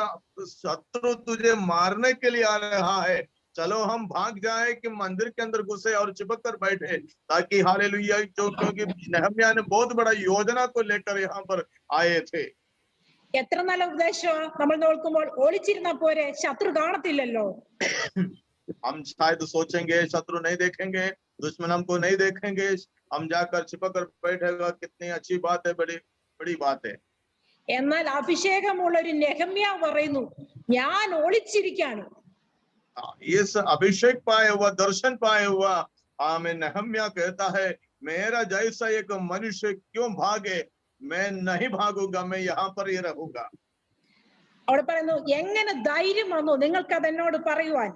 शत्रु तुझे मारने के लिए आ रहा है, चलो हम भाग जाए कि मंदिर के अंदर घुसे और चिपक कर बैठे, ताकि हालेलुया, क्योंकि नहम्याह ने बहुत बड़ा योजना को लेकर यहाँ पर आए थे। എത്ര നല്ല ഉപദേശമാണ്. നമ്മൾ നോക്കുമ്പോൾ ഒളിച്ചിരുന്ന പോരെ, ശത്രു കാണത്തില്ലല്ലോ. हम शायद सोचेंगे शत्रु नहीं देखेंगे, दुश्मन हमको नहीं देखेंगे, हम जाकर चिपक कर बैठेगा, कितनी अच्छी बात है, बड़ी बड़ी बात है। എന്നാൽ അഭിഷേകമുള്ള ഒരു നെഹമ്യാവ് പറയുന്നു, ഞാൻ ഒളിച്ചിരിക്കാണ്. इस अभिषेक पाए हुआ, दर्शन पाए हुआ आमीन नहम्या कहता है, मेरा जैसा एक मनुष्य क्यों भागे, मैं नहीं भागूंगा, मैं यहाँ पर ही रहूंगा। അവിടെ പറയുന്നു, എങ്ങനെ ധൈര്യം വന്നു നിങ്ങൾക്ക് അത് എന്നോട് പറയുവാൻ?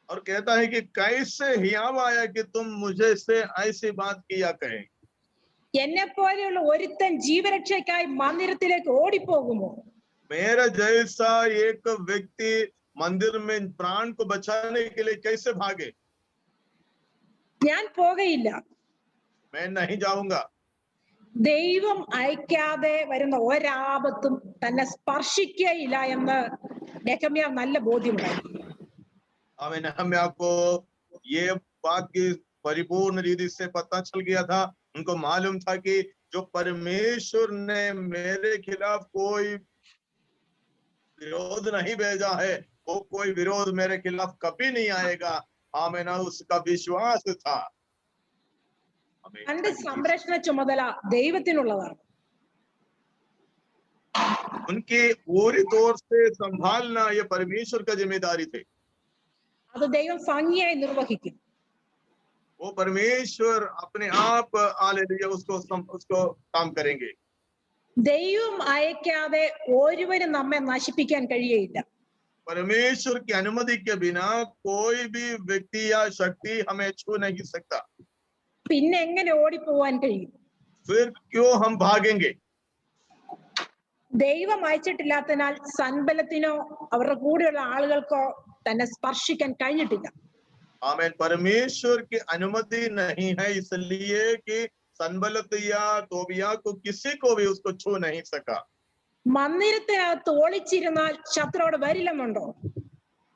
और कहता है कि कैसे हियाव आया कि तुम मुझे से ऐसी बात किया कहे। എന്നെ പോലെയുള്ള ഒരുത്തൻ ജീവരക്ഷയ്ക്കായി മന്ദിരത്തിലേക്ക് ഓടിപ്പോകുമോ? मेरा जैसा एक व्यक्ति मंदिर में प्राण को बचाने के लिए कैसे भागे? ഞാൻ പോകയില്ല. मैं नहीं जाऊंगा। ദൈവം അയക്കാതെ വരുന്ന ഒരാപത്തും തന്നെ സ്പർശിക്കുകയില്ല എന്ന് നെഹമ്യാവ് നല്ല ബോധ്യമുണ്ടായിരുന്നു. हमें नहम्या को ये बात की परिपूर्ण रीति से पता चल गया था। उनको मालूम था कि जो परमेश्वर ने मेरे खिलाफ कोई विरोध नहीं भेजा है, वो कोई विरोध मेरे खिलाफ कभी नहीं आएगा। हमें ना उसका विश्वास था। തന്റെ സംരക്ഷണ ചുമതല ദൈവത്തിനുള്ളതാണ്. उनकी पूरी तौर से संभालना ये परमेश्वर का जिम्मेदारी थे। അത് ദൈവം ഭംഗിയായി നിർവഹിക്കും. वो परमेश्वर अपने आप हालेलुया उसको काम करेंगे। ദൈവം അയക്കാതെ ഒരുവരും നമ്മെ നശിപ്പിക്കാൻ കഴിയുകയില്ല. परमेश्वर की अनुमति के बिना कोई भी व्यक्ति या शक्ति हमें छू नहीं सकता। പിന്നെ എങ്ങനെ ഓടിപ്പോവാൻ കഴിയും? फिर क्यों हम भागेंगे? ദൈവം അയച്ചിട്ടില്ലാത്തതിനാൽ സൻബലത്തിനോ അവരുടെ കൂടെയുള്ള ആളുകൾക്കോ തന്നെ സ്പർശിക്കാൻ കഴിഞ്ഞിട്ടില്ല. आमीन। परमेश्वर की अनुमति नहीं है, इसलिए कि सनबलत या तोबिया को किसी को भी उसको छू नहीं सका। മന്ദിരത്തിനകത്ത് ഒളിച്ചിരുന്നാൽ ശത്രു അവിടെ വരില്ലെന്നുണ്ടോ?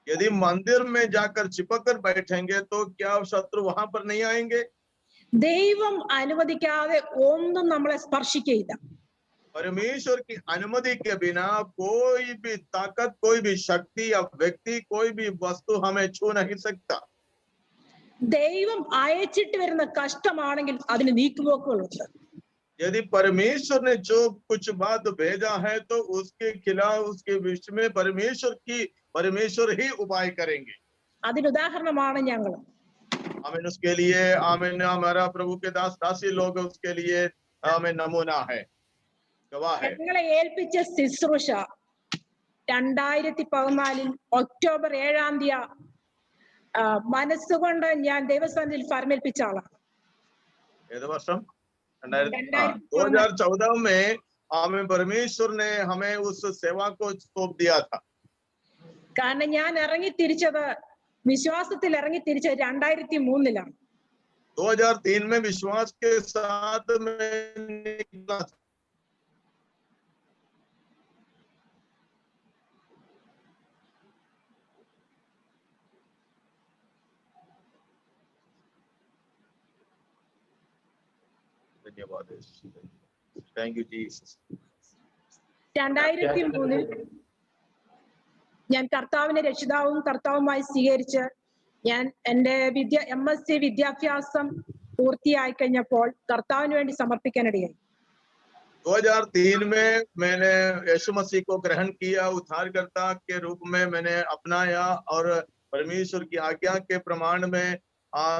यदि मंदिर में जाकर चिपक कर बैठेंगे तो क्या शत्रु वहां पर नहीं आएंगे? ദൈവം അനുവദിക്കാതെ ഒന്നും നമ്മളെ സ്പർശിക്കുകയില്ല. परमेश्वर की अनुमति के बिना कोई भी ताकत, कोई भी शक्ति या व्यक्ति, कोई भी वस्तु हमें छू नहीं सकता। ദൈവം അയച്ചിട്ട് വരുന്ന കഷ്ടമാണെങ്കിൽ അതിന് നീക്കുപോക്കുകളുണ്ട്. यदि परमेश्वर ने जो कुछ बात भेजा है तो उसके खिलाफ, उसके विषय में परमेश्वर ही उपाय करेंगे। അതിന് ഉദാഹരണമാണ് ഞങ്ങൾ. आमीन। उसके लिए आमीन हमारा प्रभु के दास दासी लोग उसके लिए आमीन नमूना है, गवाह है। ഞങ്ങളെ ഏൽപ്പിച്ച ശുശ്രൂഷ 2014 ഒക്ടോബർ 7 മനസ്സുകൊണ്ട് ഞാൻ ദൈവസന്നിധിയിൽ ഫർമേൽപ്പിച്ച ആളാണ്. ഏത് വർഷം? 2014 में हमें परमेश्वर ने हमें उस सेवा को सौंप दिया था। കാരണം ഞാൻ ഇറങ്ങി തിരിച്ചത്, വിശ്വാസത്തിൽ ഇറങ്ങി തിരിച്ചത് 2003 2003 में विश्वास के साथ में निकला था। धन्यवाद, थैंक यू जीसस। 2003 ഞാൻ കർത്താവിനെ രക്ഷിതാവും കർത്താവുമായി സ്വീകരിച്ച് ഞാൻ എൻ്റെ MSc വിദ്യാഭ്യാസം പൂർത്തിയായി കഴിഞ്ഞപ്പോൾ കർത്താവിന് വേണ്ടി സമർപ്പിക്കാനിടയായി. 2003 में मैंने यीशु मसीह को ग्रहण किया, उद्धारकर्ता के रूप में मैंने अपनाया और परमेश्वर की आज्ञा के प्रमाण में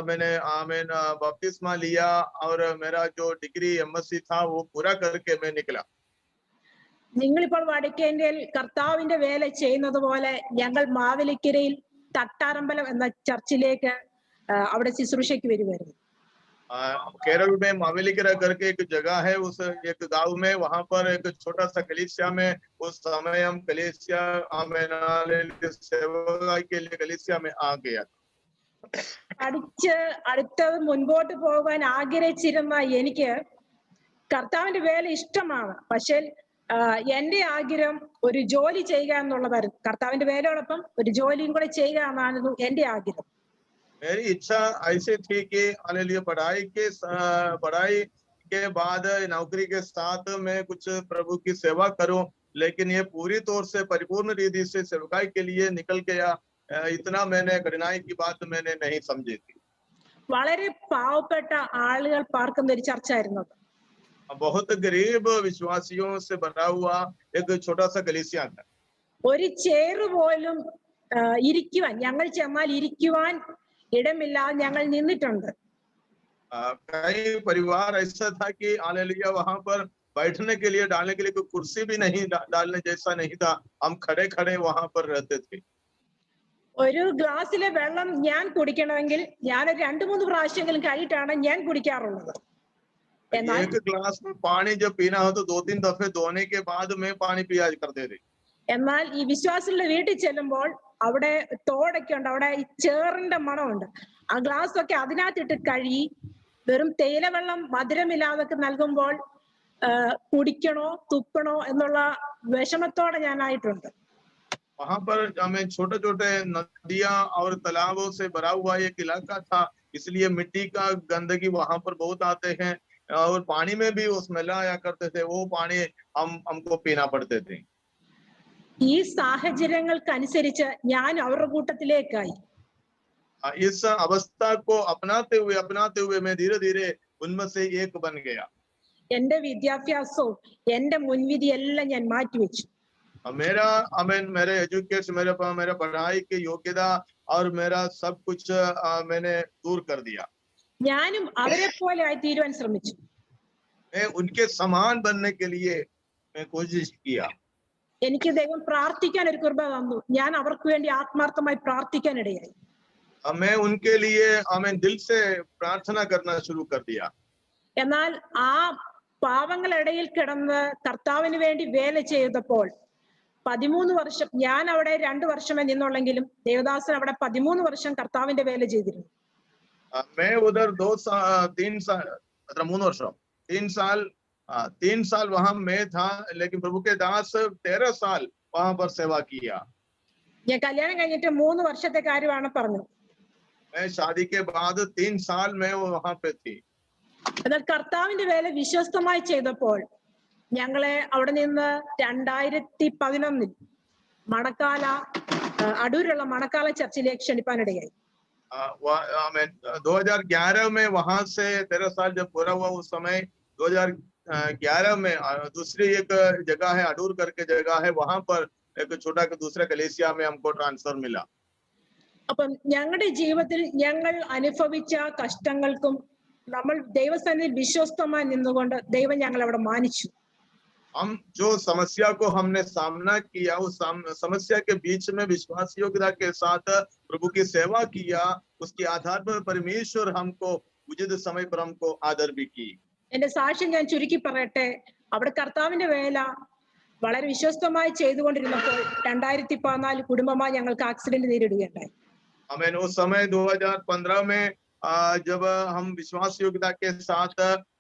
मैंने आमीन बपतिस्मा लिया और मेरा जो डिग्री MSc था वो पूरा करके मैं निकला। നിങ്ങളിപ്പോൾ വടക്കേന്ത്യയിൽ കർത്താവിന്റെ വേല ചെയ്യുന്നത് പോലെ ഞങ്ങൾ മാവേലിക്കരയിൽ തട്ടാരമ്പലം എന്ന ചർച്ചിലേക്ക് അവിടെ ശുശ്രൂഷയ്ക്ക് വരുമായിരുന്നു. केरल में मावेलिकरा करके एक जगह है, उस एक गांव में, वहां पर एक छोटा सा कलीसिया में उस समय हम कलीसिया सेवा के लिए कलीसिया में आ गया। പഠിച്ച് അടുത്തത് മുൻപോട്ട് പോകാൻ ആഗ്രഹിച്ചിരുന്ന എനിക്ക് കർത്താവിന്റെ വേല ഇഷ്ടമാണ്. പക്ഷേ എന്റെ ആഗ്രഹം ഒരു ജോലി ചെയ്യുക എന്നുള്ളതായിരുന്നു. കർത്താവിന്റെ വേലയോടൊപ്പം ഒരു ജോലിയും കൂടെ ചെയ്യുക എന്നായിരുന്നു എന്റെ ആഗ്രഹം. मेरी इच्छा ऐसी थी कि हालेलुया पढ़ाई के बाद नौकरी के साथ मैं कुछ प्रभु की सेवा करूं, लेकिन ये पूरी तौर से परिपूर्ण रीति से सेवकाई के लिए निकल गया। इतना मैंने कठिनाई की बात मैंने नहीं समझी थी। വളരെ പാവപ്പെട്ട ആളുകൾ പാർക്കുന്ന ഒരു ചർച്ച ആയിരുന്നു അത്. बहुत गरीब विश्वासियों से भरा हुआ एक छोटा सा कलीसिया था। ഒരു ചെയർ പോലും ഇരിക്കുവാൻ, ഞങ്ങൾ ചെന്നാൽ ഇരിക്കുവാൻ ഇടമില്ലാതെ ഞങ്ങൾ നിന്നിട്ടുണ്ട്. कई परिवार ऐसा था कि हालेलुया वहां पर बैठने के लिए डालने के लिए कोई कुर्सी भी नहीं डालने जैसा नहीं था, हम खड़े खड़े वहां पर रहते थे। ഒരു ഗ്ലാസ്സിലെ വെള്ളം ഞാൻ കുടിക്കണമെങ്കിൽ ഞാൻ 2-3 പ്രാവശ്യമെങ്കിലും കഴിയിട്ടാണ് ഞാൻ കുടിക്കാറുള്ളത്. എന്നാൽ एक गिलास में पानी जब पीना हो तो 2-3 दफे धोने के बाद में पानी पिया करते थे। എന്നാൽ ഈ വിശ്വാസികളുടെ വീട്ടിൽ ചെല്ലുമ്പോൾ അവിടെ തോടൊക്കെ ഉണ്ട്, അവിടെ ഈ ചേറിന്റെ മണമുണ്ട്. ആ ഗ്ലാസ് ഒക്കെ അതിനകത്തിട്ട് കഴുകി വെറും തേയില വെള്ളം മധുരമില്ലാതൊക്കെ നൽകുമ്പോൾ കുടിക്കണോ തുപ്പണോ എന്നുള്ള വിഷമത്തോടെ ഞാനായിട്ടുണ്ട്. वहां पर हमें छोटे छोटे नदियां और तालाबों से भरा हुआ एक इलाका था, इसलिए मिट्टी का गंदगी वहां पर बहुत आते हैं और पानी में भी वो स्मेल आया करते थे, वो पानी हमको पीना पड़ते थे। ഈ സാഹചര്യങ്ങൾക്കനുസരിച്ച് ഞാൻ അവരുടെ കൂട്ടത്തിലേക്കായി. इस अवस्था को अपनाते हुए मैं धीरे धीरे उनमें से एक बन गया। എന്റെ വിദ്യാഭ്യാസവും എന്റെ മുൻവിധി എല്ലാം ഞാൻ മാറ്റിവെച്ചു. मेरा मेरे एजुकेशन, मेरा पढ़ाई की योग्यता और मेरा सब कुछ मैंने दूर कर दिया। ഞാനും അവരെ പോലെ ആയി തീരുവാൻ ശ്രമിച്ചു. मैं उनके समान बनने के लिए मैं कोशिश किया। എനിക്ക് ദൈവം പ്രാർത്ഥിക്കാൻ ഒരു കൃപ തന്നു. ഞാൻ അവർക്ക് വേണ്ടി ആത്മാർത്ഥമായി പ്രാർത്ഥിക്കാൻ ഇടയായി. मैं उनके लिए दिल से प्रार्थना करना शुरू कर दिया। എന്നാൽ ആ പാവങ്ങളിടയിൽ കിടന്ന് കർത്താവിന് വേണ്ടി വേല ചെയ്തപ്പോൾ 13 വർഷം, ഞാൻ അവിടെ 2 വർഷമേ നിന്നുള്ളെങ്കിലും ദേവദാസൻ അവിടെ 13 വർഷം കർത്താവിന്റെ വേല ചെയ്തിരുന്നു. मैं उधर 3 साल वहां मैं था, लेकिन प्रभु के दास 13 साल वहां पर सेवा किया। ഞാൻ കല്യാണം കഴിഞ്ഞിട്ട് 3 വർഷത്തെ കാര്യമാണ് പറഞ്ഞത്. मैं शादी के बाद 3 साल में वहां पे थी। എന്നാൽ കർത്താവിന്റെ വേല വിശ്വസ്തമായി ചെയ്തപ്പോൾ ഞങ്ങളെ അവിടെ നിന്ന് 2011 മണക്കാല, അടൂരുള്ള മണക്കാല ചർച്ചിലേക്ക് ക്ഷണിപ്പാനിടയായി. 2011 में वहां से 13 साल जब पूरा हुआ, उस समय 2011 में दूसरी एक जगह है, अडूर करके जगह है, वहां पर एक छोटा दूसरा कलेसिया में हमको ट्रांसफर मिला। അപ്പം ഞങ്ങളുടെ ജീവിതത്തിൽ ഞങ്ങൾ അനുഭവിച്ച കഷ്ടങ്ങൾക്കും നമ്മൾ ദൈവസന്നിധിയിൽ വിശ്വസ്തമായി നിന്നുകൊണ്ട് ദൈവം ഞങ്ങൾ അവിടെ മാനിച്ചു. हम जो समस्या को हमने सामना किया, उस समस्या के बीच में विश्वास योग्यता के साथ प्रभु की सेवा किया, उसके आधार पर परमेश्वर हमको उचित समय पर हमको आदर भी की। എന്റെ സാക്ഷ്യം ഞാൻ ചുരുക്കി പറയട്ടെ. അവിടെ കർത്താവിന്റെ വേല വളരെ വിശ്വസ്തമായി ചെയ്തുകൊണ്ടിരുന്നപ്പോൾ 2014 കുടുംബമായി ഞങ്ങൾക്ക് ആക്സിഡന്റ് നേരിടുകയുണ്ടായി. उस समय 2015 में जब हम विश्वास योग्यता के साथ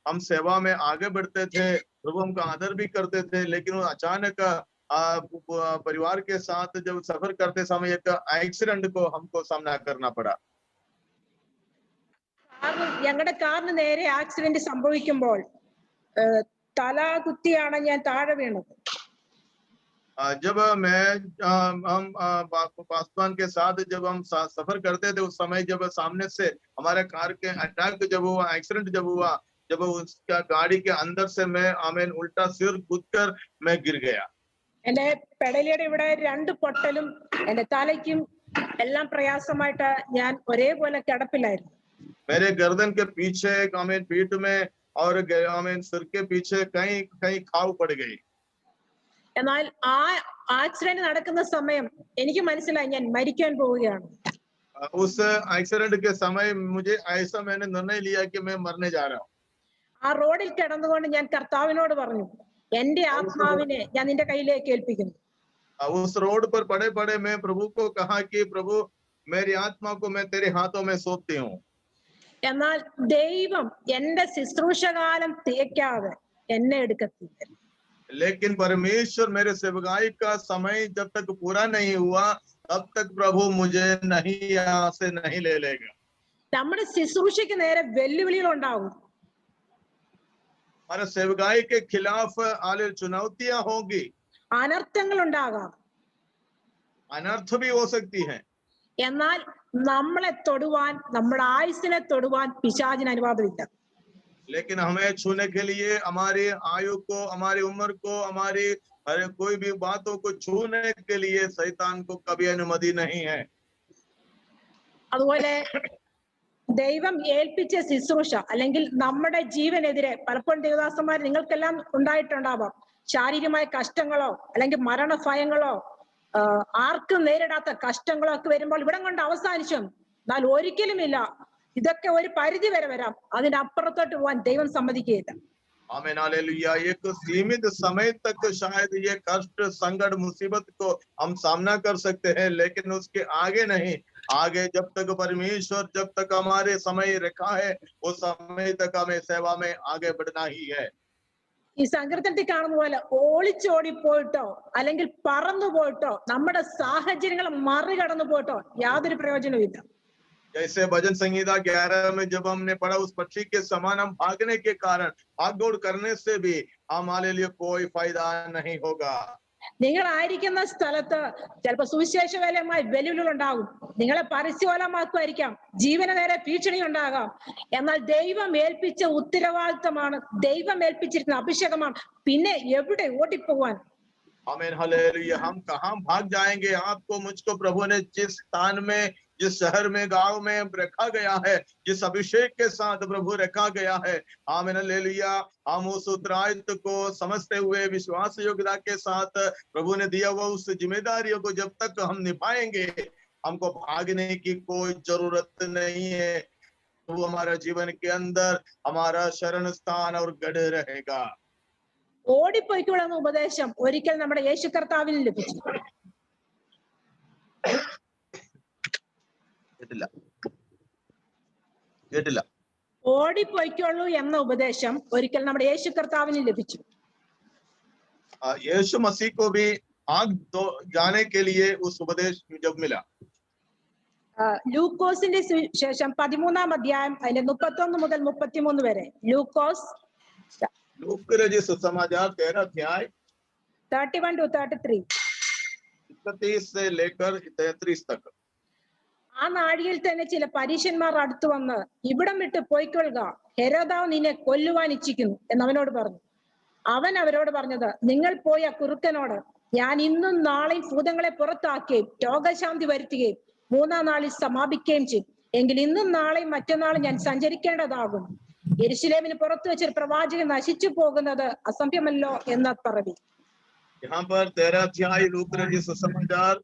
हम सेवा में आगे बढ़ते थे, प्रभु हमको आदर भी करते थे, लेकिन अचानक परिवार के साथ जब सफर करते समय एक एक्सीडेंट को हमको सामना करना पड़ा। ഞങ്ങളുടെ കാറിന് നേരെ ആക്സിഡന്റ് സംഭവിക്കുമ്പോൾ തല കുത്തിയാണ് ഞാൻ താഴെ വീണത്. जब हम पासवान के साथ जब हम सफर करते थे, उस समय जब सामने से हमारे कार के अटैक जब हुआ, एक्सीडेंट जब हुआ, जब उसका गाड़ी के अंदर से मैं उल्टा सिर कूदकर मैं गिर गया। എന്റെ പെടലിയുടെ ഇവിടെ 2 പൊട്ടലും എന്റെ തലയ്ക്കും എല്ലാം പ്രയാസമായിട്ട് ഞാൻ ഒരേപോലെ കിടപ്പിലായിരുന്നു. मेरे गर्दन के पीछे, पीठ में और सिर के पीछे कहीं कहीं घाव पड़ गई। എന്നാൽ ആ ആക്സിഡന്റ് നടക്കുന്ന സമയം എനിക്ക് മനസ്സിലായി ഞാൻ മരിക്കാൻ പോവുകയാണ്. उस एक्सीडेंट के समय मुझे ऐसा मैंने निर्णय लिया कि मैं मरने जा रहा हूँ। ആ റോഡിൽ കിടന്നുകൊണ്ട് ഞാൻ കർത്താവിനോട് പറഞ്ഞു, എന്റെ ആത്മാവിനെ ഞാൻ നിന്റെ കയ്യിലേക്ക് ഏൽപ്പിക്കുന്നു. उस रोड पर पड़े पड़े मैं प्रभु को कहा कि प्रभु, मेरी आत्मा को मैं तेरे हाथों में सौंपती हूँ। എന്നാൽ ദൈവം എന്റെ ശുശ്രൂഷകാലം തികയ്ക്കാതെ എന്നെ എടുക്കത്തില്ല. लेकिन परमेश्वर मेरे सेवकाई का समय जब तक पूरा नहीं हुआ, तब तक प्रभु मुझे नहीं यहाँ से नहीं ले लेगा। നമ്മുടെ ശുശ്രൂഷയ്ക്ക് നേരെ വെല്ലുവിളികൾ ഉണ്ടാവും. हमारे सेवकाई के खिलाफ आले चुनौतियां होगी, അനർത്ഥങ്ങൾ ഉണ്ടാകാം, अनर्थ भी हो सकती है। എന്നാൽ നമ്മളെ തൊടുവാൻ, നമ്മുടെ ആയുസ്സിനെ തൊടുവാൻ പിശാചിന് അനുവാദമില്ല. लेकिन हमें छूने के लिए हमारी आयु को, हमारी उम्र को, हमारी कोई भी बातों को छूने के लिए शैतान को कभी अनुमति नहीं है। അതുപോലെ ദൈവം ഏൽപ്പിച്ച ശുശ്രൂഷ അല്ലെങ്കിൽ നമ്മുടെ ജീവനെതിരെ പലപ്പോഴും ദേവദാസന്മാർ നിങ്ങൾക്കെല്ലാം ഉണ്ടായിട്ടുണ്ടാവാം. ശാരീരികമായ കഷ്ടങ്ങളോ അല്ലെങ്കിൽ മരണഭയങ്ങളോ ആർക്കും നേരിടാത്ത കഷ്ടങ്ങളോ ഒക്കെ വരുമ്പോൾ ഇവിടം കൊണ്ട് അവസാനിച്ചു. എന്നാൽ ഒരിക്കലുമില്ല, ഇതൊക്കെ ഒരു പരിധി വരെ വരാം, അതിനപ്പുറത്തോട്ട് പോകാൻ ദൈവം സമ്മതിക്കുകയില്ല. आमीन, हालेलुया। एक सीमित समय तक शायद ये कष्ट, संकट, मुसीबत को हम सामना कर सकते हैं, लेकिन उसके आगे नहीं। आगे जब तक परमेश्वर, जब तक हमारे समय रखा है, उस समय तक हमें सेवा में आगे बढ़ना ही है। ഈ സങ്കീർത്തനത്തിൽ കാണുന്ന പോലെ ഓളിച്ചോടി പോയിട്ടോ അല്ലെങ്കിൽ പറന്നു പോയിട്ടോ നമ്മുടെ സാഹചര്യങ്ങൾ മറികടന്നു പോയിട്ടോ യാതൊരു പ്രയോജനവും ഇല്ല. जैसे भजन संहिता 11 में जब हमने पढ़ा, उस पक्षी के समान हम भागने के कारण, भागदौड़ करने से भी हमारे लिए कोई फायदा नहीं होगा। നിങ്ങൾ ആയിരിക്കുന്ന സ്ഥലത്ത് ചിലപ്പോൾ സുവിശേഷ വേലയുമായി വെല്ലുവിളികൾ ഉണ്ടാകും. നിങ്ങളെ പരസ്യവലമാക്കുമായിരിക്കാം, ജീവന നേരെ ഭീഷണി ഉണ്ടാകാം. എന്നാൽ ദൈവം ഏൽപ്പിച്ച ഉത്തരവാദിത്തമാണ്, ദൈവം ഏൽപ്പിച്ചിരിക്കുന്ന അഭിഷേകമാണ്. പിന്നെ എവിടെ ഓടിപ്പോവാൻ? आमीन, हालेलुया। हम कहाँ भाग जाएंगे? आपको, मुझको प्रभु ने जिस स्थान में, जिस शहर में, गांव में रखा गया है, जिस अभिषेक के साथ प्रभु रखा गया है, आमीन, हालेलुया, हम उस उत्तरायित्व को समझते हुए विश्वास योग्यता के साथ प्रभु ने दिया हुआ उस जिम्मेदारियों को जब तक हम निभाएंगे, हमको भागने की कोई जरूरत नहीं है। वो हमारा जीवन के अंदर हमारा शरण स्थान और गढ़ रहेगा। ഓടിപ്പോയിക്കോളെന്ന ഉപദേശം ഒരിക്കൽ നമ്മുടെ യേശു കർത്താവിന് ലഭിച്ചു. ഓടിപ്പോയിക്കോളൂ എന്ന ഉപദേശം ഒരിക്കൽ നമ്മുടെ യേശു കർത്താവിന് ലഭിച്ചു. यीशु मसीह को भी आग जाने के लिए उस उपदेश जब मिला। ലൂക്കോസിന്റെ ശേഷം 13-ാം അധ്യായം അതിന്റെ 31 മുതൽ 33 വരെ. ലൂക്കോസ് सुसमाचार 13 अध्याय 31 to 33. 31 से लेकर 33 तक. ആ നാഴികയിൽ തന്നെ ചില പരീശന്മാർ അടുത്തു വന്ന്, ഇവിടം വിട്ട് പോയിക്കൊള്ളുക, ഹെരോദാവ് നിന്നെ കൊല്ലുവാൻ ഇച്ഛിക്കുന്നു എന്നവനോട് പറഞ്ഞു. അവൻ അവരോട് പറഞ്ഞത്, നിങ്ങൾ പോയ കുറുക്കനോട്, ഞാൻ ഇന്നും നാളെയും ഭൂതങ്ങളെ പുറത്താക്കുകയും രോഗശാന്തി വരുത്തുകയും 3-ാം നാളിൽ സമാപിക്കുകയും ചെയ്യും. എങ്കിൽ ഇന്നും നാളെയും മറ്റന്നാളും ഞാൻ സഞ്ചരിക്കേണ്ടതാകും. യെരുശലേമിന് പുറത്തു വെച്ചൊരു പ്രവാചകൻ നശിച്ചു പോകുന്നത് അസംഭ്യമല്ലോ എന്ന് പറവി. यहाँ पर 13 अध्याय लूका सुसमाचार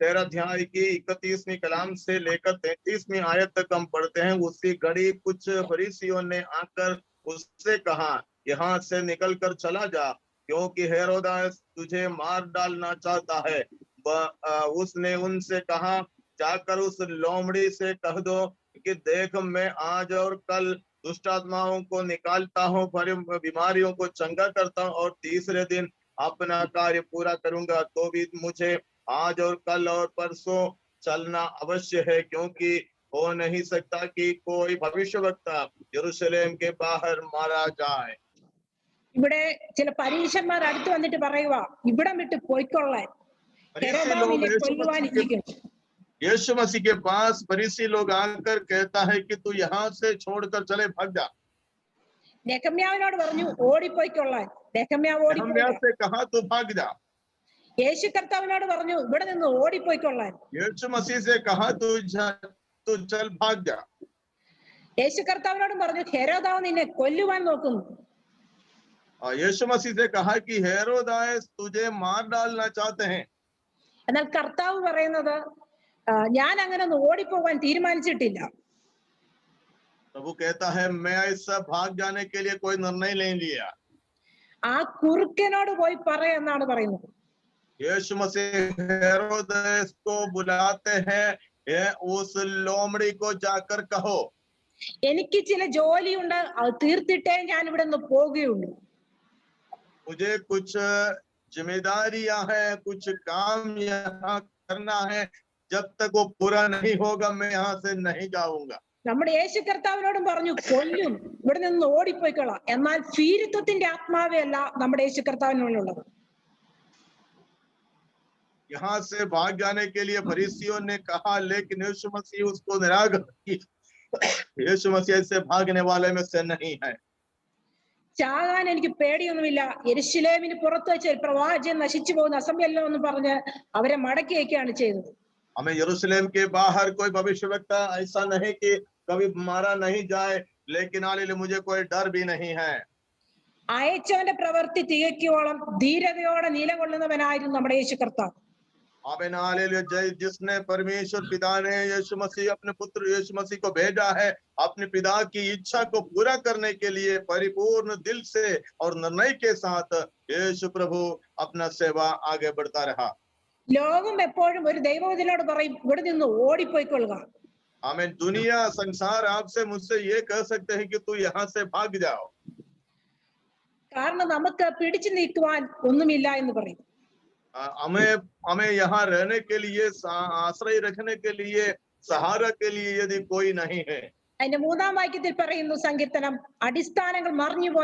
13 अध्याय की 31वीं कलाम से लेकर 33वीं आयत तक हम पढ़ते हैं। उसी घड़ी कुछ फरीसियों ने आकर उससे कहा, यहाँ से निकल कर चला जा, क्योंकि हेरोदेस तुझे मार डालना चाहता है। उसने उनसे कहा, जाकर उस लोमड़ी से कह दो कि देख, मैं आज और कल दुष्ट आत्माओं को निकालता हूँ, बीमारियों को चंगा करता हूँ और तीसरे दिन अपना कार्य पूरा करूंगा। तो भी मुझे आज और कल और परसों चलना अवश्य है, क्योंकि हो नहीं सकता कि कोई भविष्यवक्ता यरूशलेम के बाहर मारा जाए। ഇവിടെ ചില പരീശന്മാർ അടുത്ത് വന്നിട്ട് പറയുക, ഇവിടം വിട്ട് പോയിക്കൊള്ളാൻ, यीशु मसीह के पास फरीसी लोग आकर कहता है कि तू यहाँ से छोड़कर चले, भाग जा। നെഹമ്യാവിനോട് പറഞ്ഞു ഓടിപ്പോയിക്കൊള്ളാൻ. നെഹമ്യാവ് से कहा तू भाग जा। യേശു കർത്താവിനോട് പറഞ്ഞു ഇവിടെ നിന്ന് ഓടിപ്പോയിക്കൊള്ളാൻ. यीशु मसीह से कहा तू चल, भाग जा। യേശു കർത്താവിനോടും പറഞ്ഞു ഹെരോദാവ് നിന്നെ കൊല്ലുവാൻ നോക്കുന്നു. यीशु मसीह से कहा कि हेरोदेस तुझे मार डालना चाहते हैं। എന്നാൽ കർത്താവ് പറയുന്നത്, ഞാൻ അങ്ങനെ ഒന്ന് ഓടിപ്പോകാൻ തീരുമാനിച്ചിട്ടില്ല. प्रभु कहता है, मैं ऐसा भाग जाने के लिए कोई निर्णय नहीं लिया। ആ കുറുക്കനോട് പോയി പറയാന്നാണ് പറയുന്നത്. यीशु मसीह हेरोदेस को बुलाते हैं, उस लोमड़ी को जाकर कहो, എനിക്ക് ചില ജോലിയുണ്ട്, അത് തീർത്തിട്ടേ ഞാൻ ഇവിടെ നിന്ന് പോകുകയുള്ളൂ. मुझे कुछ जिम्मेदारियां हैं, कुछ काम यहाँ करना है, जब तक वो पूरा नहीं होगा मैं यहाँ से नहीं जाऊंगा। നമ്മുടെ യേശു കർത്താവിനോടും പറഞ്ഞു കൊല്ലും, ഇവിടെ നിന്ന് ഓടിപ്പോയിക്കൊള്ളാം. എന്നാൽ ഭീരുത്വത്തിന്റെ ആത്മാവേ അല്ല നമ്മുടെ യേശു കർത്താവിനുള്ളത്. यहाँ से भाग जाने के लिए फरीसियों ने कहा, लेकिन यीशु मसीह उसको निराकरण किया। यीशु मसीह से भागने वाले में से नहीं है। ചാകാൻ എനിക്ക് പേടിയൊന്നുമില്ല, യെരുശലേമിന് പുറത്ത് വെച്ച് ഒരു പ്രവാചകൻ നശിച്ചു പോകുന്ന അസംഖ്യല്ലോ എന്ന് പറഞ്ഞ് അവരെ മടക്കി വയ്ക്കുകയാണ് ചെയ്തത്. हमें यरूशलेम के बाहर कोई भविष्यवक्ता ऐसा नहीं कि कभी मारा नहीं जाए, लेकिन हालेलुया मुझे कोई डर भी नहीं है। അയച്ചവന്റെ പ്രവൃത്തി തികയ്ക്കുവോളം ധീരതയോടെ നിലകൊള്ളുന്നവനായിരുന്നു നമ്മുടെ യേശു കർത്താവ്. आमीन हालेलुया। जय जिसने परमेश्वर पिता ने यीशु मसीह अपने पुत्र यीशु मसीह को भेजा है, अपने पिता की इच्छा को पूरा करने के लिए परिपूर्ण दिल से और निर्णय के साथ यीशु प्रभु अपना सेवा आगे बढ़ता रहा। ലോകം എപ്പോഴും ഒരു ദൈവത്തിനോട് പറയും, ഇവിടെ നിന്ന് ഓടിപ്പോയിക്കൊള്ളുക. आमीन। दुनिया संसार आपसे मुझसे ये कह सकते हैं कि तू यहाँ से भाग जाओ, കാരണം നമുക്ക് പിടിച്ചു നീക്കുവാൻ ഒന്നുമില്ല എന്ന് പറയും. हमें यहाँ रहने के लिए, आश्रय रखने के लिए, सहारा के लिए यदि कोई नहीं है। അതിന്റെ 3-ാം വാക്യത്തിൽ പറയുന്നു, സങ്കീർത്തനം, അടിസ്ഥാനങ്ങൾ മറിഞ്ഞുപോയ